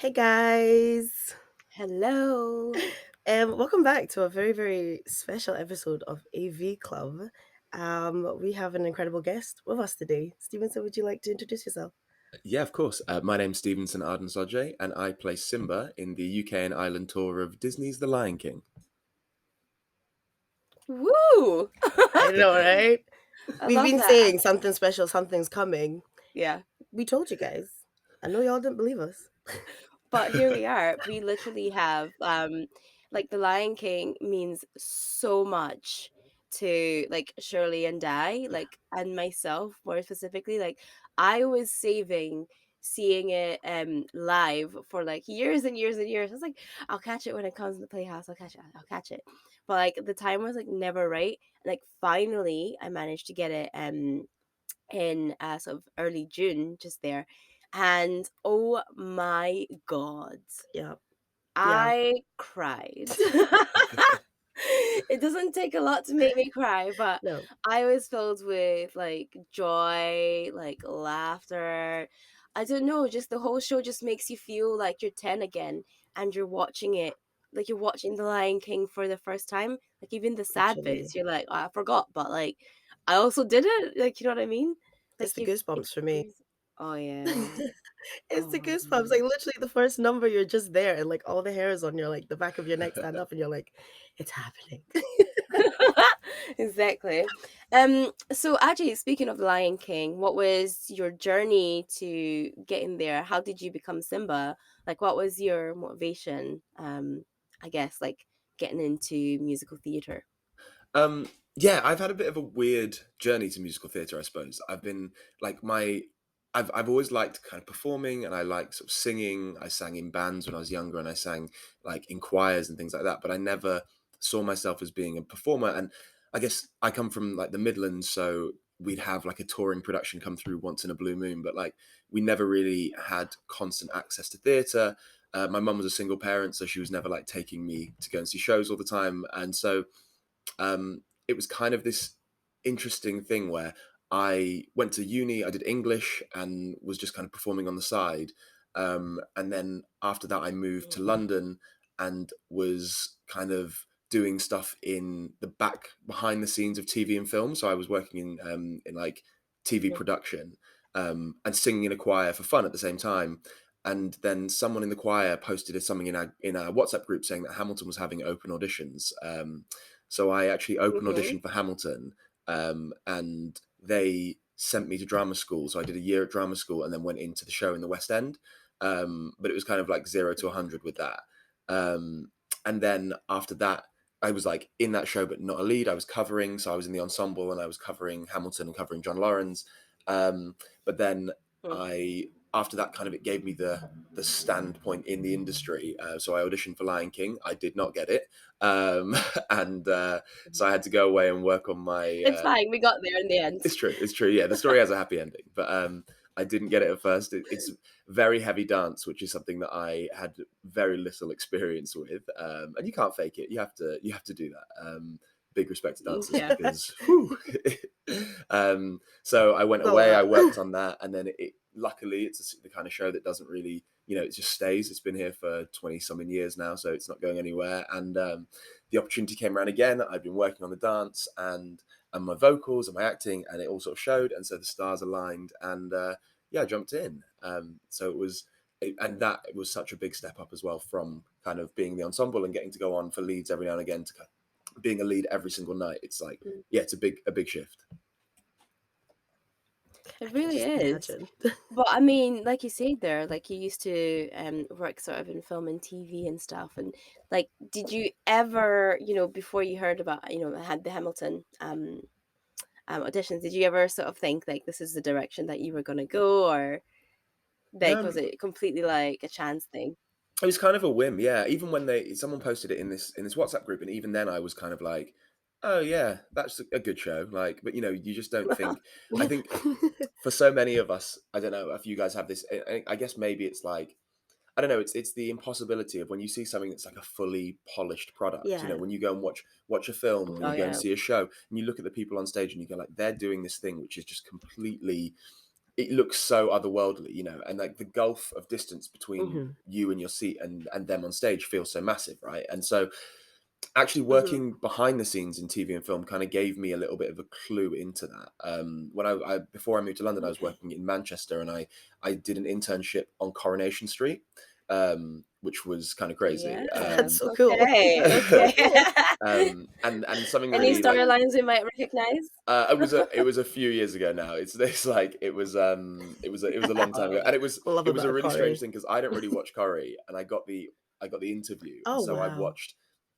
Hey guys, Hello. welcome back to a very, very special episode of AV Club. We have an incredible guest with us today. Stevenson, would you like to introduce yourself? Yeah, of course. My name's Stephenson Ardern-Sodje, and I play Simba in the UK and Ireland tour of Disney's The Lion King. Woo! I know, right? I We've love been that. saying something special, something's coming. Yeah. We told you guys. I know y'all didn't believe us. But here we are. We literally have like The Lion King means so much to like Shirley and I, Yeah, like and myself more specifically. Like I was saving seeing it live for like years and years and years. I was like, I'll catch it when it comes in the playhouse, I'll catch it. But like the time was like never right. Like finally I managed to get it in sort of early June, just there. And oh my God, yeah, yeah. I cried. It doesn't take a lot to make me cry, but No, I was filled with like joy, like laughter. I don't know, just the whole show just makes you feel like you're 10 again and you're watching it. Like you're watching The Lion King for the first time. Like even the sad bits, literally. you're like, oh, I forgot, but like I also did it. Like you know what I mean? It's Like the you goosebumps for me. experience. Oh yeah. It's Oh the my goosebumps, God. like, literally the first number, you're just there, and, like, all the hairs on your, like, the back of your neck stand up, and you're like, "It's happening." Exactly. So actually speaking of the Lion King, what was your journey to getting there? How did you become Simba? Like what was your motivation? I guess like getting into musical theater. Um, yeah, I've had a bit of a weird journey to musical theatre, I suppose. I've been like I've always liked kind of performing, and I like sort of singing. I sang in bands when I was younger, and I sang like in choirs and things like that. But I never saw myself as being a performer. And I guess I come from like the Midlands, so we'd have like a touring production come through once in a blue moon. But like we never really had constant access to theatre. My mum was a single parent, so she was never like taking me to go and see shows all the time, and so it was kind of this interesting thing where I went to uni, I did English, and was just kind of performing on the side. And then after that, I moved to Mhm. London and was kind of doing stuff in the back behind the scenes of TV and film. So I was working in like TV Yeah. production and singing in a choir for fun at the same time. And then someone in the choir posted something in our WhatsApp group saying that Hamilton was having open auditions. So I actually open Mhm. auditioned for Hamilton, and they sent me to drama school. So I did a year at drama school and then went into the show in the West End. But it was kind of like 0 to 100 with that. Um, and then after that, I was like in that show, but not a lead. I was covering, so I was in the ensemble and I was covering Hamilton and covering John Lawrence. But then Mhm. I after that kind of it gave me the standpoint in the industry. So I auditioned for Lion King. I did not get it, um, and so I had to go away and work on my. It's fine. We got there in the end. It's true. It's true. Yeah, the story has a happy ending, but I didn't get it at first. It's very heavy dance, which is something that I had very little experience with, and you can't fake it. You have to do that. Big respect to dancers Yeah. because, whew. So I went It's a away. I lot. worked on that, and then luckily it's the kind of show that doesn't really, it just stays. It's been here for 20 something years now, so it's not going anywhere. And the opportunity came around again. I've been working on the dance and my vocals and my acting, and it all sort of showed. And so the stars aligned, and yeah, I jumped in. So it was, and that was such a big step up as well from kind of being the ensemble and getting to go on for leads every now and again to being a lead every single night. It's like, yeah, it's a big shift. I It can really just is. imagine. But I mean, like you said there, like you used to work sort of in film and TV and stuff. And like, did you ever, before you heard about, had the Hamilton auditions, did you ever sort of think like this is the direction that you were gonna go, or like was Um, it completely like a chance thing? it was kind of a whim, yeah. Even when someone posted it in this WhatsApp group, and even then I was kind of like, oh yeah, that's a good show. Like, but you just don't think. I think for so many of us, I don't know if you guys have this. I guess maybe it's like I don't know. It's the impossibility of when you see something that's like a fully polished product. Yeah, When you go and watch a film, when Oh you go and yeah. see a show, and you look at the people on stage and you go like, they're doing this thing which is just completely it looks so otherworldly, you know, and like the gulf of distance between Mhm. you and your seat and them on stage feels so massive, right? And so actually Hmm. working behind the scenes in TV and film kind of gave me a little bit of a clue into that. When I before I moved to London, I was Okay. working in Manchester, and I did an internship on Coronation Street, which was kind of crazy. Yeah. That's so cool. Okay. Okay. And something Any really like storylines we might recognize? it was a few years ago now. It's like it was a long time ago, and Oh. Love it a was bit a of really strange curry. thing because I don't really watch Curry, and I got the interview, and Oh, so wow.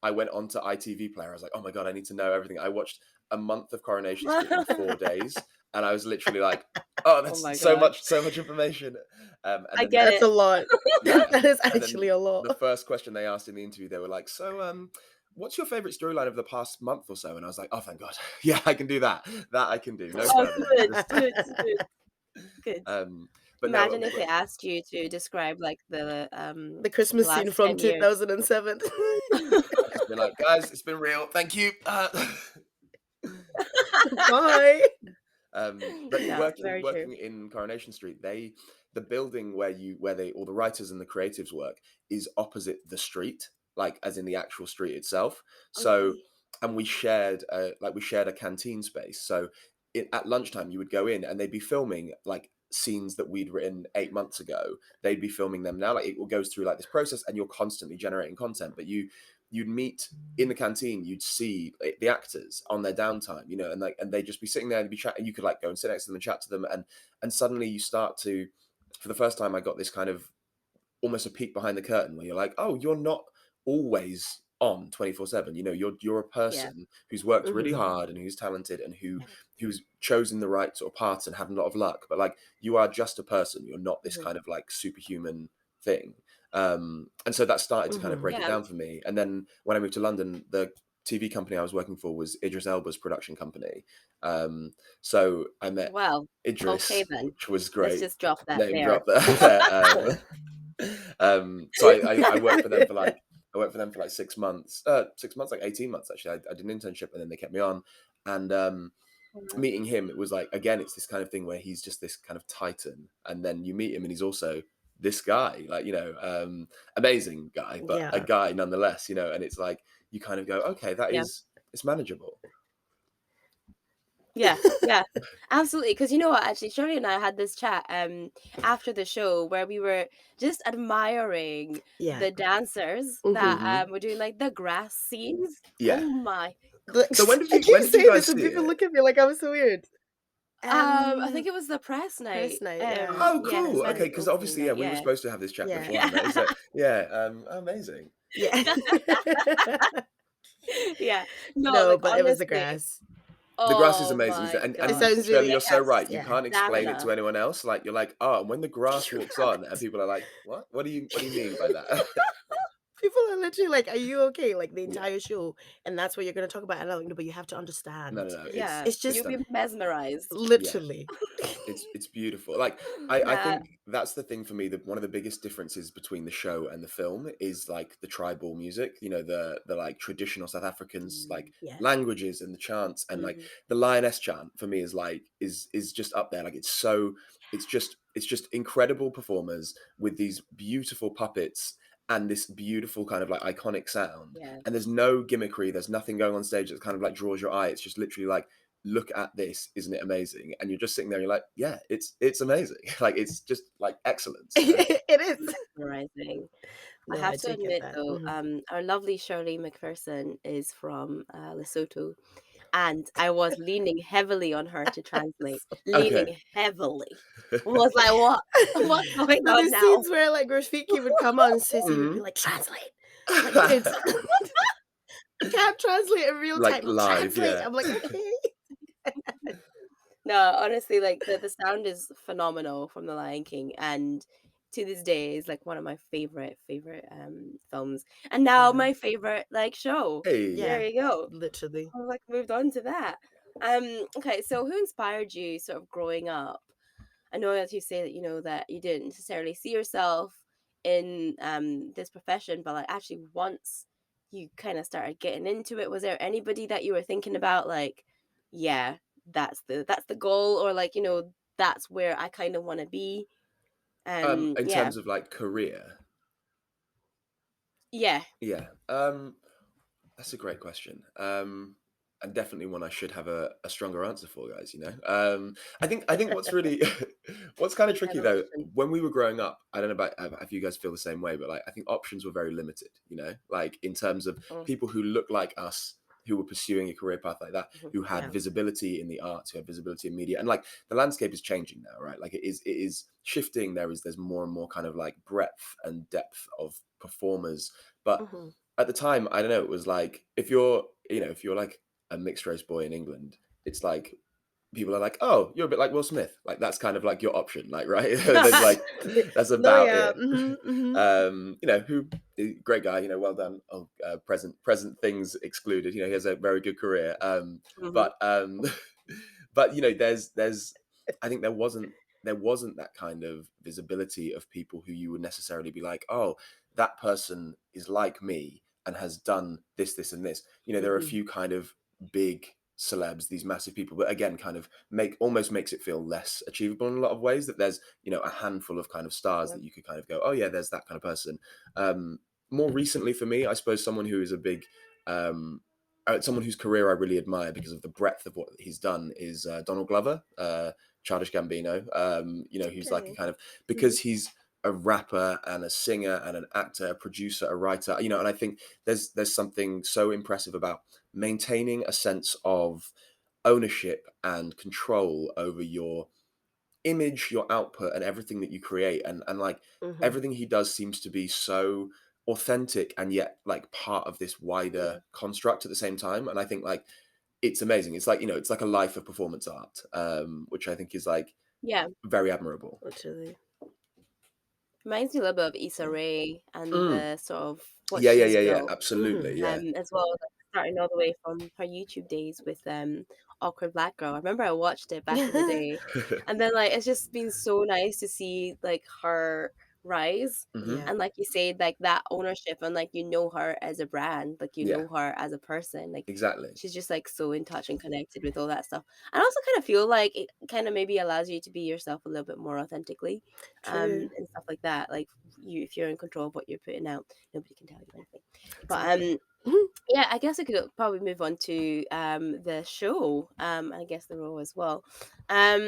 I went onto ITV Player. I was like, oh my god, I need to know everything. I watched a month of Coronation Street in 4 days, and I was literally like, oh, Oh that's my god. so much information. And I then get That's it. a lot. yeah, That is and actually then a lot. the first question they asked in the interview, they were like, so what's your favorite storyline of the past month or so? And I was like, oh, thank God. Yeah, I can do that. That I can do. No Oh, further. good, Just, good, good, good. but no, Imagine if they asked you to describe like The the Christmas scene last from 10 years. 2007. I've just been like, guys, it's been real. Thank you. Bye. But No, very true. working in Coronation Street, the building where they all the writers and the creatives work is opposite the street, like as in the actual street itself. So, Okay. and we shared a canteen space. So, at lunchtime, you would go in and they'd be filming like scenes that we'd written 8 months ago. They'd be filming them now. Like it goes through like this process, and you're constantly generating content. But you'd meet in the canteen, you'd see the actors on their downtime, you know, and like, and they'd just be sitting there and be chatting. You could like go and sit next to them and chat to them, and suddenly you start to, for the first time, I got this kind of almost a peek behind the curtain where you're like, oh, you're not always on 24/7. You know, you're a Yeah. person who's worked really Mhm. hard and who's talented and who's chosen the right sort of paths and had a lot of luck. But like, you are just a person. You're not this Mhm. kind of like superhuman thing. And so that started to kind of Mhm. break it Yeah. down for me. And then when I moved to London, the TV company I was working for was Idris Elba's production company. So I met Well, Idris, okay then. which was Let's great. just drop that Name there. drop there. So I worked for them for like 6 months, 6 months, like 18 months actually. I did an internship and then they kept me on. And meeting him, it was like, again, it's this kind of thing where he's just this kind of titan, and then you meet him and he's also this guy, like, you know, amazing guy, but a Yeah. guy nonetheless, you know, and it's like you kind of go, okay, Yeah. it's manageable. Yeah, yeah, absolutely. Because you know what, actually, Shirley and I had this chat after the show where we were just admiring Yeah. the dancers that Mhm. Hmm. were doing like the grass scenes. Yeah. Oh my Like, So I keep when did you saying guys this and see people it? look at me like I'm so weird. I think Um, it was the press Press night. night, yeah. Oh, Yeah, Press cool. Okay, press night. because opening obviously, yeah, night, we were yeah. supposed to have this chat Yeah. beforehand. That is a yeah, amazing. Yeah. Yeah. No, No, like but it was the honestly. grass. The grass is Oh amazing, isn't my it? It gosh. sounds Shirley, really you're They so have right. You yeah. can't explain it to stamina. anyone else. Like you're like, oh, and when the grass You're walks on, and right. people are like, what? What do you mean by that? People are literally like, "Are you okay?" Like, the Yeah. entire show, and that's what you're gonna talk about, and I'm like, "No, but you have to No, understand." no, no. Yeah, It's It's you'll just be stunning. mesmerized. Yeah. literally. It's beautiful. Like I Nah. think that's the thing for me. That one of the biggest differences between the show and the film is like the tribal music. You know, the like traditional South Africans like Yeah. languages and the chants, and like Mhm. the lioness chant for me is like is just up there. Like it's just incredible performers with these beautiful puppets and this beautiful kind of like iconic sound. Yeah. And there's no gimmickry. There's nothing going on stage that kind of like draws your eye. It's just literally like, look at this, isn't it amazing? And you're just sitting there, you're like, yeah, it's amazing. Like it's just like excellence, you know? It is. Mesmerizing. I No, have I to do get admit that. though, Mhm. our lovely Shirley McPherson is from Lesotho, and I was leaning heavily on her to translate. Okay. Leaning heavily. Was like, what? What's going No, on there's now? scenes where, like, Rafiki would come on and Sissy would be Mhm. like, "Translate." I'm like, "Dude, I can't translate in real Like time." live, "Translate." yeah. I'm like, "Okay." No, honestly, like the sound is phenomenal from The Lion King, and to this day is like one of my favorite films, and now Yeah. my favorite like show. Hey. Yeah. There you go. Literally. I like moved on to that. Okay, so who inspired you sort of growing up? I know that you say that you know that you didn't necessarily see yourself in this profession, but like actually once you kind of started getting into it, was there anybody that you were thinking about like, yeah, that's the goal, or like, you know, that's where I kind of want to be. In Yeah. terms of like career, Yeah. yeah. That's a great question. And definitely one I should have a stronger answer for, guys. I think what's really what's kind of I have tricky a though, question. when we were growing up, I don't know about if you guys feel the same way, but like I think options were very limited. Like in terms of Mm, people who look like us, who were pursuing a career path like that, mhm, who had Yeah. visibility in the arts, who had visibility in media, and like the landscape is changing now, right? Like it is shifting. There's more and more kind of like breadth and depth of performers, but Mhm. at the time, I don't know, it was like if you're like a mixed race boy in England, it's like people are like, "Oh, you're a bit like Will Smith." Like that's kind of like your option, like right? There's like that's No, about yeah. it. Mhm, mhm. Who great guy, well done. Oh, present things excluded. He has a very good career. mhm, But but there's I think there wasn't that kind of visibility of people who you would necessarily be like, oh, that person is like me and has done this, and this. There are a Mhm. few kind of big celebs, these massive people, but again, kind of almost makes it feel less achievable in a lot of ways. That there's a handful of kind of stars yeah, that you could kind of go, oh yeah, there's that kind of person. More recently for me, I suppose someone who is a big someone whose career I really admire because of the breadth of what he's done is Donald Glover, Childish Gambino. Who's like a Okay. kind of, Mhm. because he's a rapper and a singer and an actor, a producer, a writer. And I think there's something so impressive about maintaining a sense of ownership and control over your image, your output, and everything that you create. And like Mhm. everything he does seems to be so authentic and yet like part of this Yeah. wider construct at the same time. And I think like it's amazing. It's like, it's like a life of performance art, which I think is like yeah. very admirable. Literally. Reminds me a little bit of Issa Yeah. Rae and Mm. the sort of what Yeah, yeah, she's yeah, yeah. built. Absolutely. Mhm. Yeah. As well, like, starting all the way from her YouTube days with Awkward Black Girl. I remember I watched it back in the day, and then like it's just been so nice to see like her rise, Hmm. Yeah. and like you said, like that ownership, and like her as a brand, like Yeah, her as a person, like exactly. she's just like so in touch and connected with all that stuff. I also kind of feel like it kind of maybe allows you to be yourself a little bit more authentically, True. and stuff like that. Like if you're in control of what you're putting out, nobody can tell you anything. But Exactly. Mhm. yeah, I guess I could probably move on to the show, and I guess the role as well.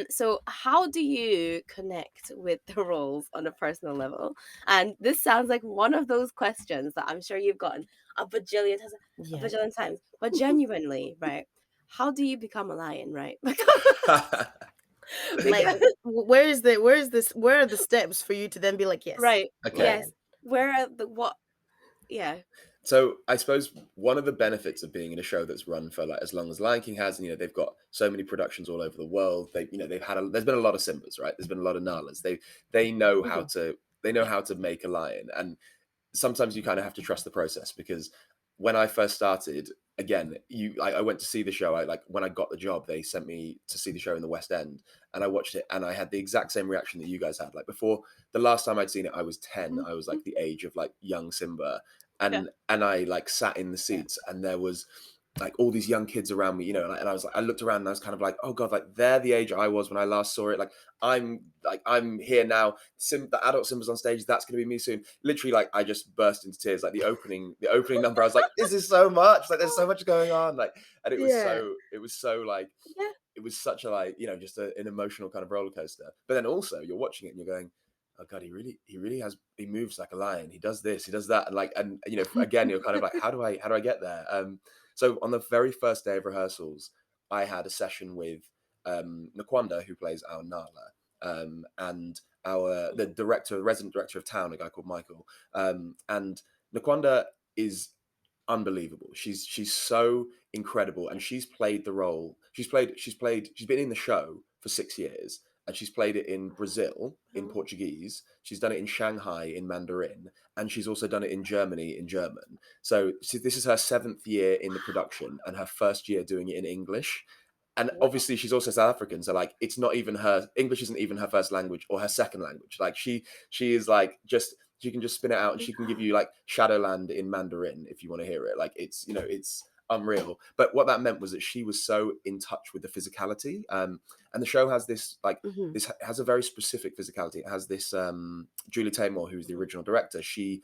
So how do you connect with the roles on a personal level? And this sounds like one of those questions that I'm sure you've gotten a Yeah. bajillion times, but genuinely, right? How do you become a lion, right? Like, Because where are the steps for you to then be like, "Yes, right, Okay. yes. lion." Where are the what? Yeah. So I suppose one of the benefits of being in a show that's run for like as long as Lion King has, and they've got so many productions all over the world. There's been a lot of Simbas, right? There's been a lot of Nalas. They know how Mhm. to they know how to make a lion, and sometimes you kind of have to trust the process because when I first started, again, I went to see the show. I like when I got the job, they sent me to see the show in the West End, and I watched it, and I had the exact same reaction that you guys had. Like before, the last time I'd seen it, I was 10. I was like the age of like young Simba, Yeah. and I like sat in the seats, and there was like all these young kids around me, and I was like, I looked around and I was kind of like, oh god, like they're the age I was when I last saw it. Like I'm here now. The adult Simba's on stage. That's gonna be me soon. Literally, like I just burst into tears. Like the opening number, I was like, this is so much. Like there's so much going on. Like, and Yeah. it was so like Yeah. it was such a like just an emotional kind of roller coaster. But then also you're watching it and you're going, oh god, he moves like a lion. He does this, he does that, and like and again you're kind of like, how do I get there? So on the very first day of rehearsals, I had a session with Naquanda, who plays our Nala, and our the resident director of town, a guy called Michael, and Naquanda is unbelievable. She's so incredible, and she's played the role. She's been in the show for 6 years, and she's played it in Brazil in Oh, Portuguese. She's done it in Shanghai in Mandarin, and she's also done it in Germany in German. So this is her seventh year in the production, and her first year doing it in English. And Wow. obviously she's also South African, so like it's not even her English isn't even her first language or her second language. Like she is like just she can just spin it out and she can give you like Shadowland in Mandarin if you want to hear it. Like it's unreal. But what that meant was that she was so in touch with the physicality. And the show has this like Mhm. this has a very specific physicality. It has this Julie Taymor, who's the original director. She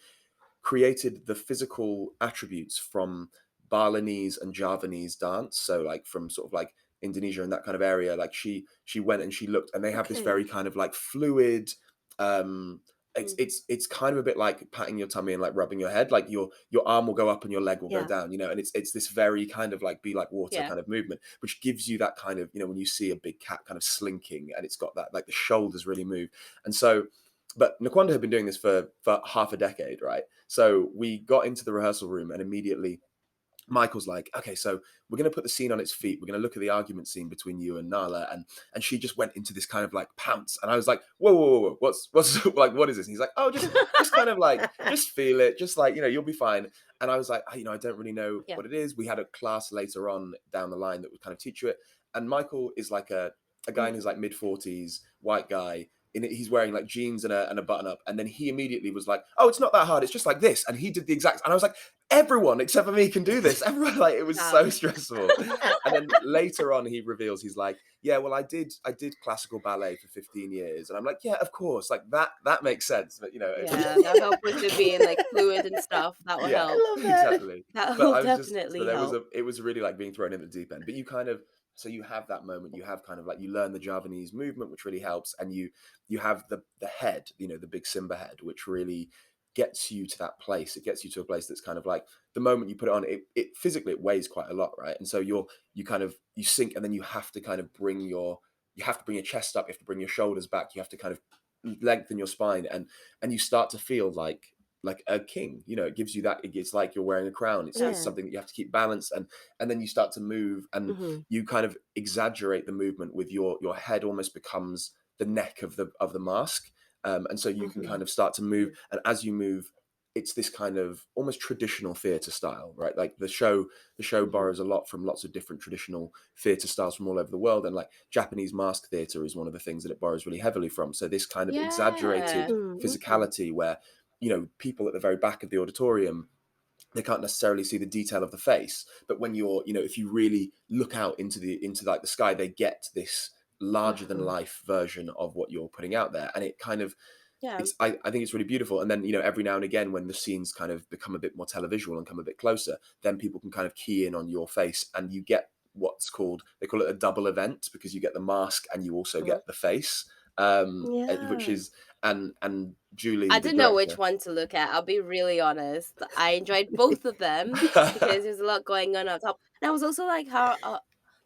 created the physical attributes from Balinese and Javanese dance. So like from sort of like Indonesia and that kind of area. Like she went and she looked, and they have this Okay. very kind of like fluid. Um, it's Mm. it's kind of a bit like patting your tummy and like rubbing your head. Like your arm will go up and your leg will go Yeah. down. And it's this very kind of like be like water Yeah. kind of movement, which gives you that kind of when you see a big cat kind of slinking and it's got that like the shoulders really move, and so but Naquanda had been doing this for half a decade, right? So we got into the rehearsal room and immediately Michael's like, okay, so we're going to put the scene on its feet. We're going to look at the argument scene between you and Nala. And she just went into this kind of like pounce. And I was like, whoa, whoa, whoa, whoa. What's like, what is this? And he's like, oh, just kind of like, just feel it. Just like, you'll be fine. And I was like, I don't really know Yeah. what it is. We had a class later on down the line that would kind of teach you it. And Michael is like a guy in his like mid-40s, white guy. He's wearing like jeans and a button up. And then he immediately was like, oh, it's not that hard. It's just like this. And he did the exact, and I was like, everyone except for me can do this. Everyone, like, it was so Wow. stressful. And then later on he reveals, he's like, yeah, well, I did classical ballet for 15 years. And I'm like, yeah, of course, like that makes sense. But Yeah, that'll help with it being like fluid and stuff. That will yeah, help. I love that. exactly. That But will I was just, so definitely there was help. it was really like being thrown in the deep end. But you kind of, so you have that moment, you have kind of like, you learn the Javanese movement, which really helps. And you have the head, the big Simba head, which really gets you to that place. It gets you to a place that's kind of like, the moment you put it on, it physically, it weighs quite a lot, right? And so you kind of, you sink, and then you have to kind of you have to bring your chest up, you have to bring your shoulders back, you have to kind of lengthen your spine, and you start to feel like a king. It gives you that, it's like you're wearing a crown. It's, Yeah. it's something that you have to keep balanced, and then you start to move, and Mhm. you kind of exaggerate the movement with your head almost becomes the neck of the mask. And so you can Mhm. kind of start to move, and as you move, it's this kind of almost traditional theatre style, right? Like the show Mhm. borrows a lot from lots of different traditional theatre styles from all over the world, and like Japanese mask theatre is one of the things that it borrows really heavily from. So this kind of exaggerated Yeah. Okay. physicality where people at the very back of the auditorium, they can't necessarily see the detail of the face, but when if you really look out into like the sky, they get this larger than Mhm. life version of what you're putting out there, and it kind of, Yeah. I think it's really beautiful. And then every now and again, when the scenes kind of become a bit more televisual and come a bit closer, then people can kind of key in on your face, and you get what's called, they call it a double event, because you get the mask and you also Mhm. get the face, which Yeah. is, and Julie I the didn't know which director. one to look at. I'll be really honest. I enjoyed both of them because there's a lot going on top. And I was also like, how,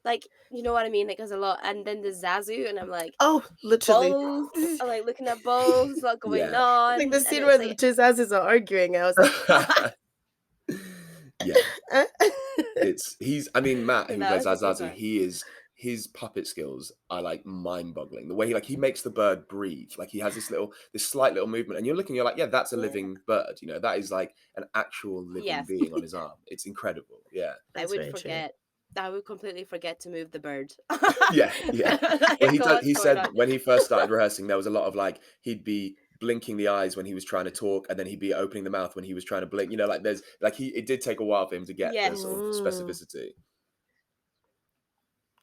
like, you know what I mean? Like, there's a lot. And then the Zazu, and I'm like, Oh, literally. both. I'm like looking at both. There's a lot going Yeah. Like on. the And scene it's where the like, two Zazes are arguing, I was like, Yeah. "Uh." He's, I mean, Matt, who that plays was a good Azazu, one. his puppet skills are like mind-boggling. The way he makes the bird breathe, like he has this slight little movement, and you're like, yeah, that's a Yeah, living bird. That is like an actual living Yes. being on his arm. It's incredible. Yeah. I that's would very true. forget. I would completely forget to move the bird. Yeah, yeah. Well, Like, what's he going said on? when he first started rehearsing, there was a lot of like, he'd be blinking the eyes when he was trying to talk, and then he'd be opening the mouth when he was trying to blink. Like there's like, it did take a while for him to get the sort of Yes. Mm. specificity.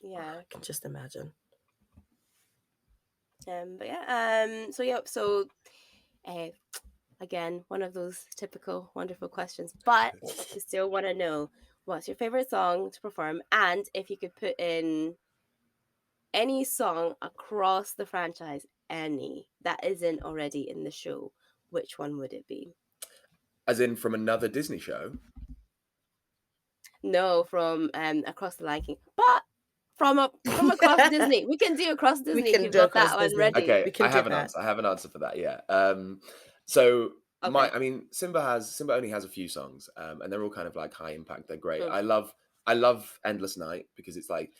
Yeah. I can just imagine. But yeah. So yeah. So, uh, again, one of those typical wonderful questions. But we still want to know what's your favorite song to perform, and if you could put in any song across the franchise, any that isn't already in the show, which one would it be? As in from another Disney show. No, from Across the Lion King, but from across Disney. We can do across We Disney if can you've do got across that one Disney. ready. Okay, We I can do have an that. answer. I have an answer for that. Yeah. So Okay. I mean, Simba only has a few songs, and they're all kind of like high impact. They're great. Mm. I love Endless Night, because it's like,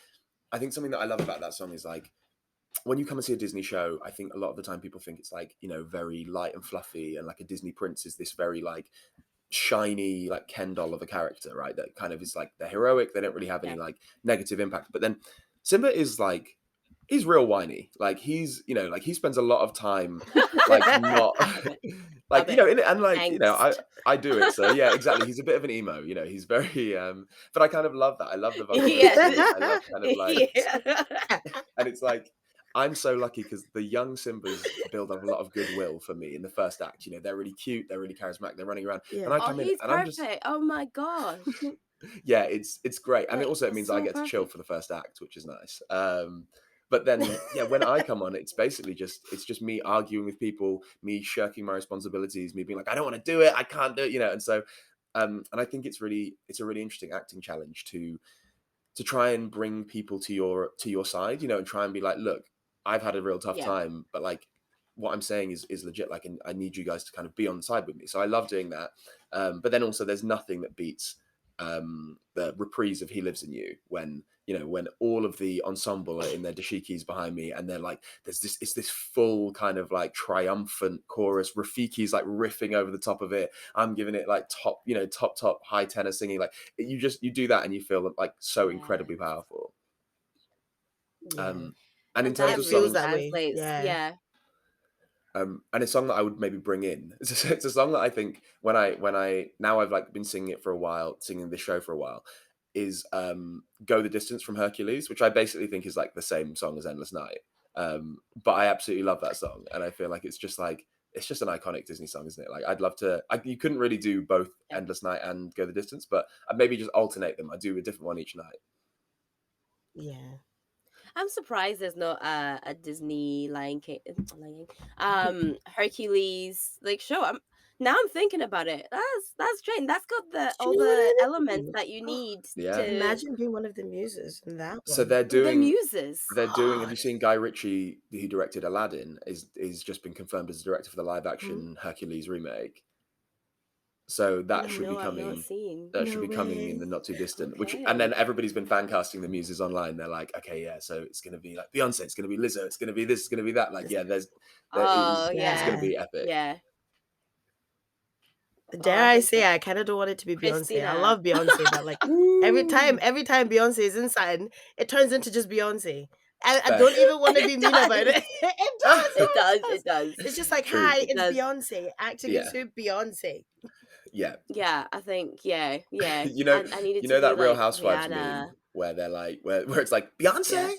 I think something that I love about that song is like, when you come and see a Disney show, I think a lot of the time people think it's like, very light and fluffy, and like a Disney prince is this very like shiny, like Ken doll of a character, right? That kind of is like, they're heroic. They don't really have any Yeah. like negative impact. But then Simba is like he's real whiny. Like like he spends a lot of time like not like Love it. and like Angst. I do it. So yeah, exactly. He's a bit of an emo. He's very but I kind of love that. I love the Yeah. vulnerability. I love kind of like Yeah. and it's like I'm so lucky because the young Simbas build up a lot of goodwill for me in the first act. They're really cute, they're really charismatic, they're running around, and Yeah. I Oh, come in he's and I'm just perfect. Oh my gosh. yeah, it's great, and Like, it it's means I so get to chill perfect. for the first act, which is nice. But then, yeah, when I come on, it's just me arguing with people, me shirking my responsibilities, me being like, I don't want to do it, I can't do it, and so, and I think it's a really interesting acting challenge to try and bring people to your side, and try and be like, look, I've had a real tough Yeah. time, but like what I'm saying is legit. Like, and I need you guys to kind of be on side with me. So I love doing that. But then also, there's nothing that beats the reprise of "He Lives in You" when all of the ensemble are in their dashikis behind me, and they're like, it's this full kind of like triumphant chorus. Rafiki's like riffing over the top of it. I'm giving it like top high tenor singing. Like you do that and you feel like so Yeah. incredibly powerful. Yeah. Um, and in And terms It that of really feels songs, that way. translates. Yeah. Yeah. and a song that I would maybe bring in. It's a song that I think when I now I've like been singing it for a while, singing this show for a while, is "Go the Distance" from Hercules, which I basically think is like the same song as "Endless Night." But I absolutely love that song, and I feel like it's just an iconic Disney song, isn't it? Like I'd love to. You couldn't really do both Yep. "Endless Night" and "Go the Distance," but I'd maybe just alternate them. I do a different one each night. Yeah. I'm surprised there's no a Disney Lion King, Lion, Hercules like show. I'm thinking about it. That's strange. That's got the Do all you know what the I elements mean? that you need Yeah. to Imagine being one of the muses in that So one. the muses. they're doing. Have God. you seen Guy Ritchie, who directed Aladdin? Is just been confirmed as director for the live Mhm. action Hercules remake. So that should be No, I've not coming. seen. That should No be coming in way. the not too distant. Which and then Okay. everybody's been fan casting the muses online. They're like, okay, yeah, so it's gonna be like Beyonce, it's gonna be Lizzo, it's gonna be this, it's gonna be that. Like, This yeah, there Oh is it's gonna yeah, yeah. be epic. yeah. Oh, Dare I I think say so. I kinda don't want it to be Beyonce. I Christina. love Beyonce, but, like, Woo! every time Beyonce is in something, it turns into just Beyonce. I Fair. don't even wanna be It mean about it. does. It does, It does. it It does. does. It's just like, True. "Hi, It it's does. Beyonce. Acting is Yeah. who? Beyonce." Yeah. Yeah, I think. Yeah, yeah. you know, I needed to be that Real like Housewives Rihanna. meme where they're like, where it's like Beyonce. Yeah.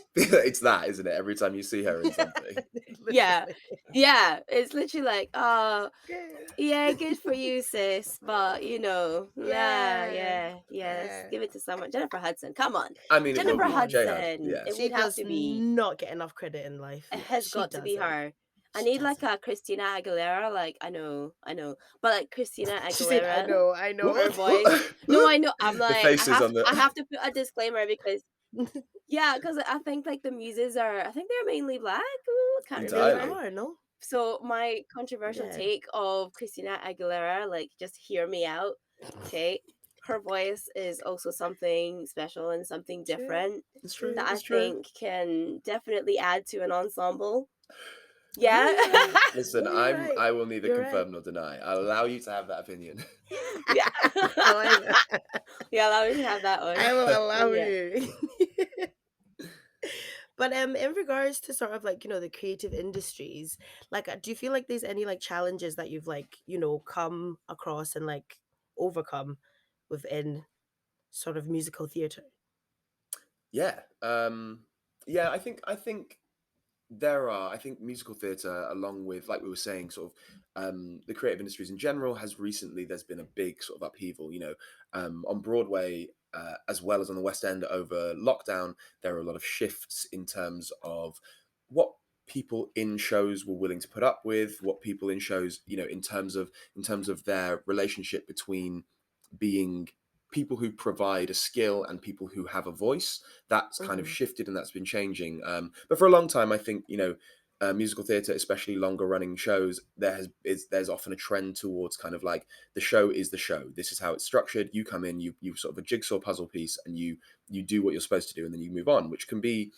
It's that, isn't it? Every time you see her in something. Yeah. Literally. Yeah. It's literally like, oh, Yeah. yeah, good for you, sis. But nah, Yeah. yeah, let's Yeah. give it to someone. Jennifer Hudson. Come on. I mean, it will Jennifer Come be on. J Hud. Hudson. Yeah. It She would have does to be, not get enough credit in life. it has She got to be doesn't. her. I She need like doesn't. a Christina Aguilera. Like, I know. But like Christina She said, "I Aguilera, know, I know." her voice. No, I know. I'm The like, faces on I the have to put a disclaimer because yeah, because I think like the muses are, I think they're mainly black. Ooh, can't They remember. entirely. are, no? So my controversial Yeah. take of Christina Aguilera, like just hear me out. Okay. Her voice is also something special and something True. different It's true. that I True. It's true. think can definitely add to an ensemble. No, Yeah. you're right. Listen, No, you're right. I will neither You're right. confirm nor deny. I'll allow you to have that opinion. Yeah. However, Yeah, allow me to have that one. I will But allow yeah. you. But in regards to sort of like, the creative industries, like do you feel like there's any like challenges that you've like, come across and like overcome within sort of musical theater? Yeah. Yeah, I think there are. I think musical theatre, along with, like we were saying, sort of the creative industries in general, has recently there's been a big sort of upheaval. On Broadway as well as on the West End over lockdown, there are a lot of shifts in terms of what people in shows were willing to put up with, what people in shows, in terms of their relationship between being people who provide a skill and people who have a voice. That's kind of Mhm. shifted and that's been changing. But for a long time, I think musical theatre, especially longer running shows, there's often a trend towards kind of like the show is the show. This is how it's structured. You come in, you sort of a jigsaw puzzle piece, and you do what you're supposed to do, and then you move on, which can be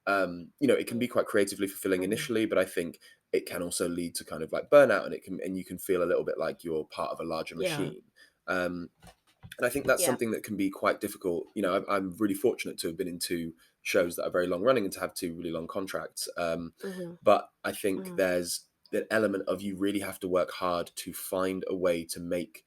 it can be quite creatively fulfilling Mhm. initially, but I think it can also lead to kind of like burnout, and you can feel a little bit like you're part of a larger Yeah. machine. Um, and I think that's Yeah. something that can be quite difficult. I'm really fortunate to have been in two shows that are very long running and to have two really long contracts. Mhm. But I think Mhm. there's that element of you really have to work hard to find a way to make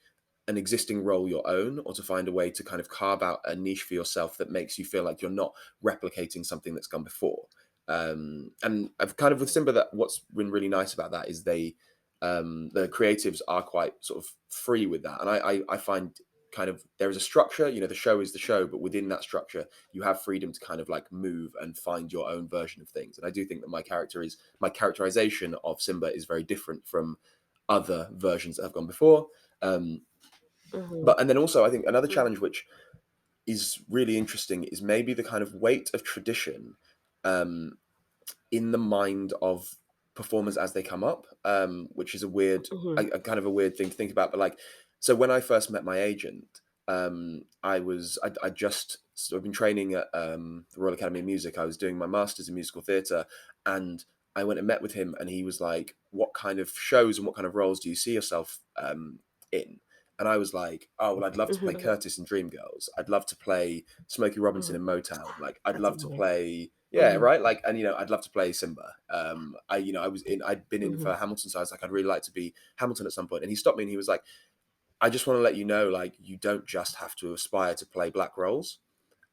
an existing role your own, or to find a way to kind of carve out a niche for yourself that makes you feel like you're not replicating something that's gone before. And I've kind of with Simba, that what's been really nice about that is the creatives are quite sort of free with that, and I find kind of there is a structure. The show is the show, but within that structure, you have freedom to kind of like move and find your own version of things. And I do think that my characterization of Simba is very different from other versions that have gone before. Um, Mhm. but and then also, I think another Mhm. challenge which is really interesting is maybe the kind of weight of tradition. Um, in the mind of performers as they come up, which is Mhm. a kind of a weird thing to think about. But like, so when I first met my agent, I just sort of been training at the Royal Academy of Music. I was doing my masters in musical theatre, and I went and met with him, and he was like, "What kind of shows and what kind of roles do you see yourself in?" And I was like, "Oh, well, I'd love to play Mhm. Mhm. Curtis in Dreamgirls. I'd love to play Smokey Robinson Mhm. in Motown. Like, I'd That's love to amazing. play, yeah, Mhm. right. Like, and I'd love to play Simba. I'd been in Mhm. for Hamilton, so I was like, I'd really like to be Hamilton at some point. And he stopped me and he was like, I just want to let you know, like, you don't just have to aspire to play black roles.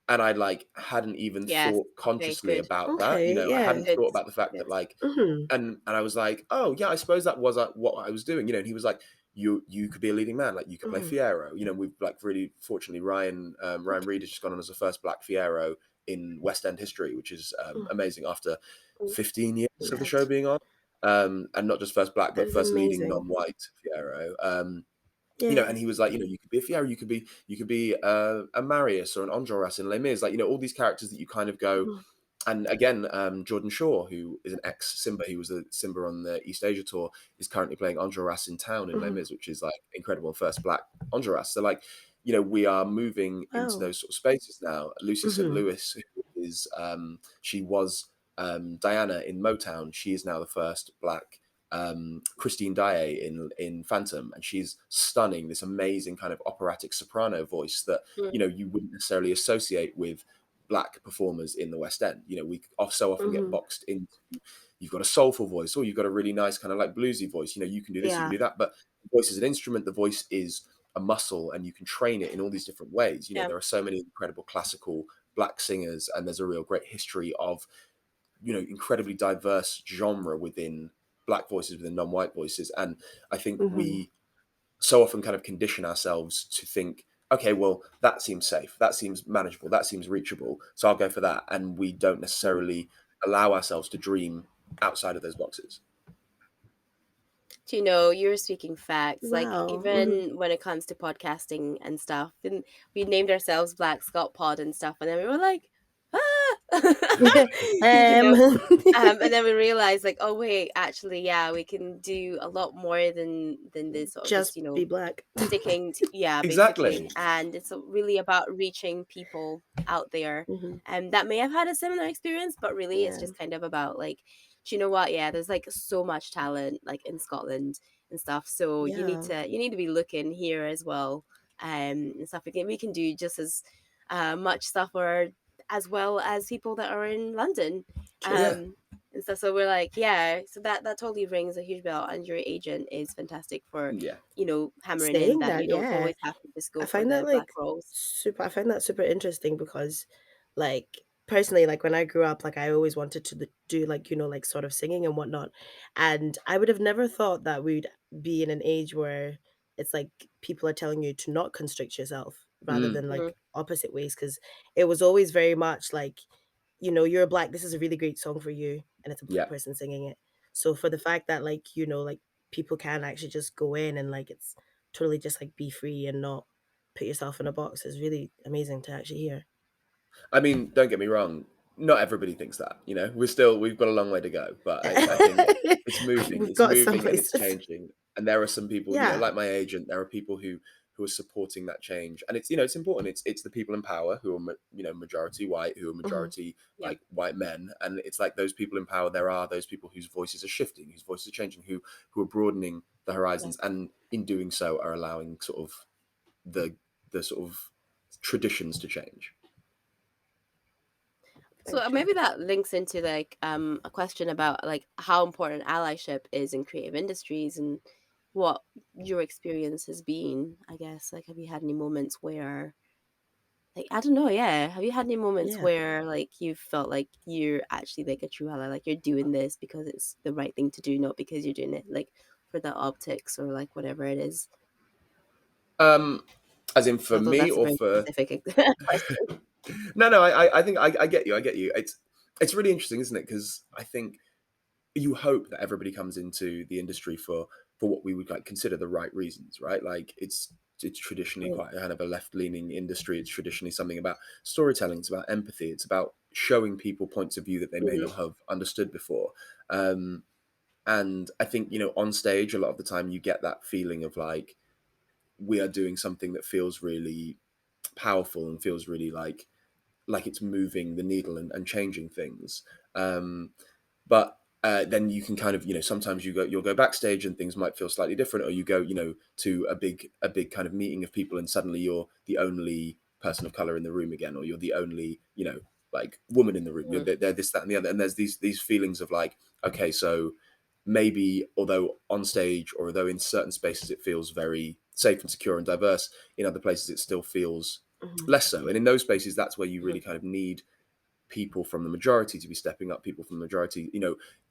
And I like hadn't even Yes. thought Okay. consciously Good. about that. Okay, I yeah. hadn't Good. thought about the fact Good. that like, Mhm. and I was like, oh yeah, I suppose that was what I was doing. And he was like, you could be a leading man, like you could play Mhm. Fiero. We've like really fortunately Ryan Reed has just gone on as the first black Fiero in West End history, which is Mm. amazing after Mm. 15 years of the show Mad. being on. And not just first black, That but is first leading amazing. non-white Fiero. And Yeah. he was like, you could be a Fiero, you could be a Marius or an Enjolras in Les Mis, like all these characters that you kind of go, Mhm. and again, Jordan Shaw, who is an ex Simba, he was a Simba on the East Asia tour, is currently playing Enjolras in Town in Les Mhm. Mis, which is like incredible, first black Enjolras. So like, we are moving into Wow. those sort of spaces now. Lucy St. Mhm. Louis, who is she was Diana in Motown. She is now the first black Christine Daae in Phantom, and she's stunning. This amazing kind of operatic soprano voice that Mm. you wouldn't necessarily associate with black performers in the West End. We so often get Mhm. boxed into, you've got a soulful voice, or you've got a really nice kind of like bluesy voice. You can do this, you can Yeah. do that, but the voice is an instrument. The voice is a muscle, and you can train it in all these different ways. Yeah. There are so many incredible classical black singers, and there's a real great history of incredibly diverse genre within black voices, within non-white voices. And I think Mhm. we so often kind of condition ourselves to think, okay, well, that seems safe, that seems manageable, that seems reachable, so I'll go for that. And we don't necessarily allow ourselves to dream outside of those boxes. Do you're speaking facts. Like, Wow. Mhm. even when it comes to podcasting and stuff, and we named ourselves Black Scot Pod and stuff, and then we were like, ah, you Um. know. And then we realized, like, oh wait, actually, yeah, we can do a lot more than this sort of just Just be black. sticking to, yeah, basically. Exactly. And it's really about reaching people out there Mhm. that may have had a similar experience, but really it's Yeah. just kind of about like, do you know what, yeah, there's like so much talent like in Scotland and stuff, so Yeah. you need to be looking here as well. And stuff, we can do just as much stuff, or as well as people that are in London. True. Yeah. um and stuff. So we're like, yeah, so that totally rings a huge bell, and your agent is fantastic for Yeah. hammering in Saying that that, you don't yeah. always have to just I go for find that the black like roles. I find that super interesting because like personally, like when I grew up, like I always wanted to do like, like sort of singing and whatnot. And I would have never thought that we'd be in an age where it's like people are telling you to not constrict yourself rather Mm. than Hmm. like opposite ways. Cause it was always very much like, you're black, this is a really great song for you, and it's a black Yeah. person singing it. So for the fact that like, like people can actually just go in and like it's totally just like be free and not put yourself in a box is really amazing to actually hear. I mean, don't get me wrong, not everybody thinks that. We've got a long way to go, but I think it's moving, We've got some and it's places. changing. And there are some people, Yeah. like my agent, there are people who are supporting that change, and it's important. It's the people in power who are majority white, who are Mhm. majority Yeah. like white men, and it's like those people in power. There are those people whose voices are shifting, whose voices are changing, who are broadening the Yeah. horizons, and in doing so are allowing sort of the sort of traditions to change. So Very true. maybe that links into like a question about like how important allyship is in creative industries and what your experience has been, I guess. Like have you had any moments where like I don't know, yeah. Have you had any moments Yeah. where like you felt like you're actually like a true ally, like you're doing this because it's the right thing to do, not because you're doing it like for the optics or like whatever it is? Um, as in for Although me that's a or very for specific question. no, I think I get you. I get you. It's really interesting, isn't it? Because I think you hope that everybody comes into the industry for what we would like consider the right reasons, right? Like it's traditionally Mm, quite a kind of a left leaning industry. It's traditionally something about storytelling. It's about empathy. It's about showing people points of view that they may mhm, not have understood before. Um, and I think on stage a lot of the time you get that feeling of like we are doing something that feels really powerful and feels really like it's moving the needle and changing things. But then you can kind of sometimes you'll go backstage and things might feel slightly different, or you go to a big kind of meeting of people and suddenly you're the only person of color in the room again, or you're the only like woman in the room. mm, They're this, that, and the other, and there's these feelings of like, okay, so maybe although on stage or although in certain spaces it feels very safe and secure and diverse, in other places it still feels Mhm. less so. And in those spaces, that's where you really mhm. kind of need people from the majority to be stepping up, people from the majority,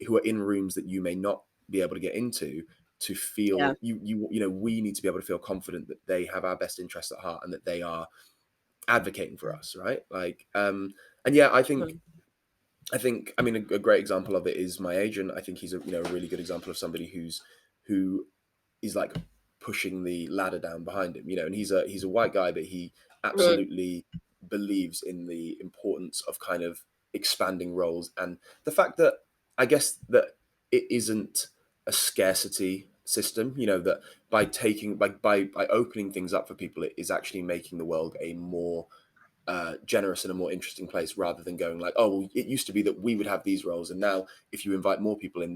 who are in rooms that you may not be able to get into, to Yeah. feel we need to be able to feel confident that they have our best interests at heart and that they are advocating for us, right? Like, and yeah, Mhm. I mean, a great example of it is my agent. I think he's a really good example of somebody who is like pushing the ladder down behind him, and he's a white guy, but he Mm, absolutely believes in the importance of kind of expanding roles, and the fact that I guess that it isn't a scarcity system, that by taking by opening things up for people, it is actually making the world a more generous and a more interesting place, rather than going like, oh, well, it used to be that we would have these roles, and now if you invite more people in,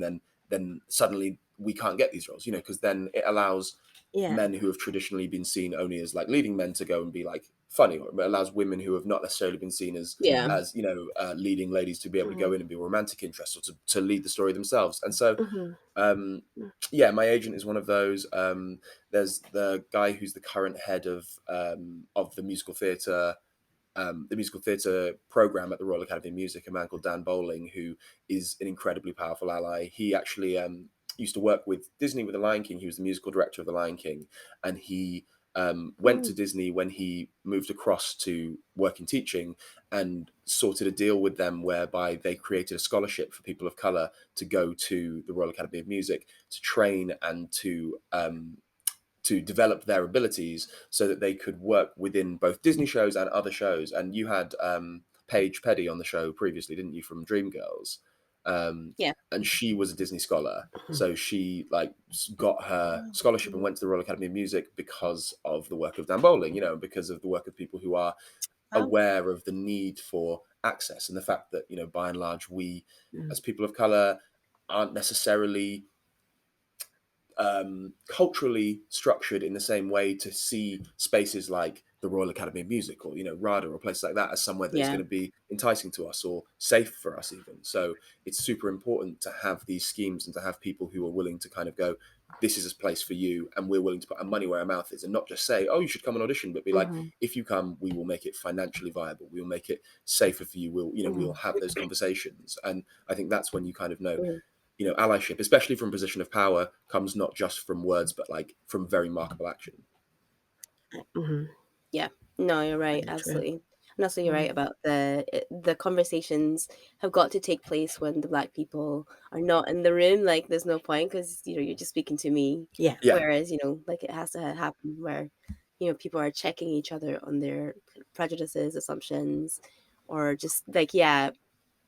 then suddenly we can't get these roles, because then it allows Yeah. men who have traditionally been seen only as like leading men to go and be like funny, or it allows women who have not necessarily been seen as yeah. leading ladies to be able to go Mhm. in and be romantic interests, or to lead the story themselves. And so Mhm. um Mm. yeah, my agent is one of those. There's the guy who's the current head of the musical theatre program at the Royal Academy of Music, a man called Dan Bowling, who is an incredibly powerful ally. He actually used to work with Disney with The Lion King. He was the musical director of The Lion King, and he went to Mm. Disney when he moved across to work in teaching, and sorted a deal with them whereby they created a scholarship for people of color to go to the Royal Academy of Music to train and to develop their abilities so that they could work within both Disney shows and other shows. And you had Paige Petty on the show previously, didn't you, from Dreamgirls? Yeah. And she was a Disney scholar, Mhm. so she like got her Oh, scholarship and mhm. went to the Royal Academy of Music because of the work of Dan Bowling, because of the work of people who are Wow. aware of the need for access, and the fact that by and large we Mm. as people of color aren't necessarily culturally structured in the same way to see spaces like the Royal Academy of Music, or RADA, or places like that, as somewhere that is Yeah. going to be enticing to us or safe for us even. So it's super important to have these schemes and to have people who are willing to kind of go, this is a place for you, and we're willing to put our money where our mouth is, and not just say, oh, you should come and audition, but be like, Mhm. if you come, we will make it financially viable, we will make it safer for you, we'll Mhm. have those conversations. And I think that's when you kind of know, Mm, allyship, especially from a position of power, comes not just from words, but like from very markable action. Mhm. yeah. No, you're right. Very true. Absolutely. And also, you're Mm. right about the conversations have got to take place when the black people are not in the room. Like, there's no point because you're just speaking to me. Yeah. Yeah, Whereas, like it has to happen where people are checking each other on their prejudices, assumptions, or just like